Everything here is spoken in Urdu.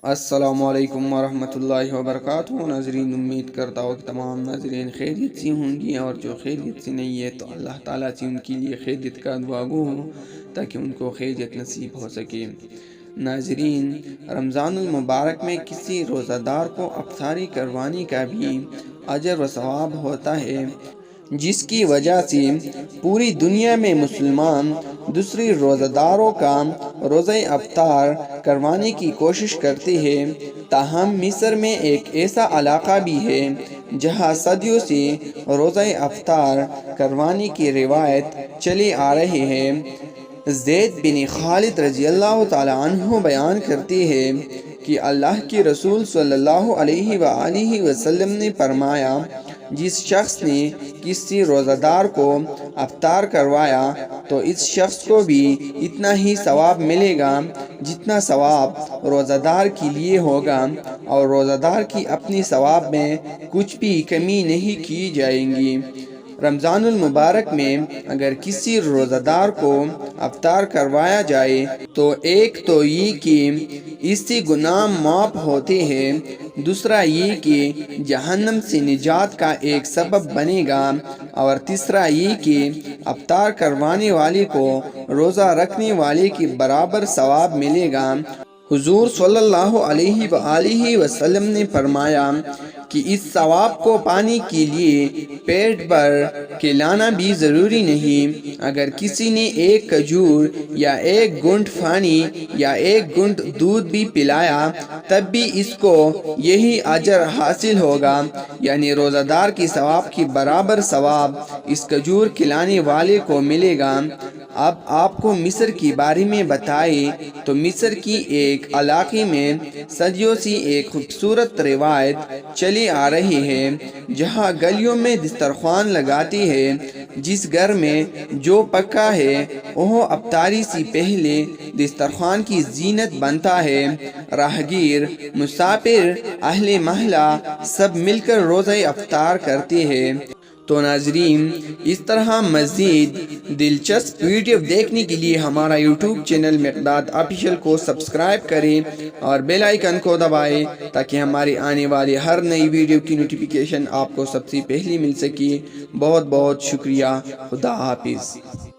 السلام علیکم ورحمۃ اللہ وبرکاتہ۔ ناظرین، امید کرتا ہوں کہ تمام ناظرین خیریت سے ہوں گی، اور جو خیریت سے نہیں ہے تو اللہ تعالیٰ سے ان کے لیے خیریت کا دعا گو ہو تاکہ ان کو خیریت نصیب ہو سکے۔ ناظرین، رمضان المبارک میں کسی روزہ دار کو افطاری کروانے کا بھی اجر و ثواب ہوتا ہے، جس کی وجہ سے پوری دنیا میں مسلمان دوسری روزہ داروں کا روزہ افطار کروانے کی کوشش کرتے ہیں۔ تاہم مصر میں ایک ایسا علاقہ بھی ہے جہاں صدیوں سے روزہ افطار کروانے کی روایت چلی آ رہی ہے۔ زید بن خالد رضی اللہ تعالیٰ عنہ بیان کرتے ہیں کہ اللہ کے رسول صلی اللہ علیہ وآلہ وسلم نے فرمایا، جس شخص نے کسی روزہ دار کو افطار کروایا تو اس شخص کو بھی اتنا ہی ثواب ملے گا جتنا ثواب روزہ دار کے لیے ہوگا، اور روزہ دار کی اپنی ثواب میں کچھ بھی کمی نہیں کی جائے گی۔ رمضان المبارک میں اگر کسی روزہ دار کو افطار کروایا جائے تو ایک تو یہ کہ اس سے گناہ معاف ہوتے ہیں، دوسرا یہ کہ جہنم سے نجات کا ایک سبب بنے گا، اور تیسرا یہ کہ افطار کروانے والے کو روزہ رکھنے والے کے برابر ثواب ملے گا۔ حضور صلی اللہ علیہ وآلہ وسلم نے فرمایا کہ اس ثواب کو پانے کے لیے پیٹ بھر کے لانا بھی ضروری نہیں۔ اگر کسی نے ایک کھجور یا ایک گھونٹ پانی یا ایک گھونٹ دودھ بھی پلایا تب بھی اس کو یہی اجر حاصل ہوگا، یعنی روزہ دار کی ثواب کے برابر ثواب اس کھجور کھلانے والے کو ملے گا۔ اب آپ کو مصر کے بارے میں بتائیں تو مصر کی ایک علاقے میں صدیوں سے ایک خوبصورت روایت چلی آ رہی ہے، جہاں گلیوں میں دسترخوان لگاتے ہیں۔ جس گھر میں جو پکا ہے وہ افطاری سے پہلے دسترخوان کی زینت بنتا ہے۔ راہگیر، مسافر، اہل محلہ سب مل کر روزہ افطار کرتے ہیں۔ تو ناظرین، اس طرح مزید دلچسپ ویڈیو دیکھنے کے لیے ہمارا یوٹیوب چینل مقداد آفیشیل کو سبسکرائب کریں اور بیل آئیکن کو دبائیں تاکہ ہماری آنے والی ہر نئی ویڈیو کی نوٹیفیکیشن آپ کو سب سے پہلے مل سکے۔ بہت بہت شکریہ۔ خدا حافظ۔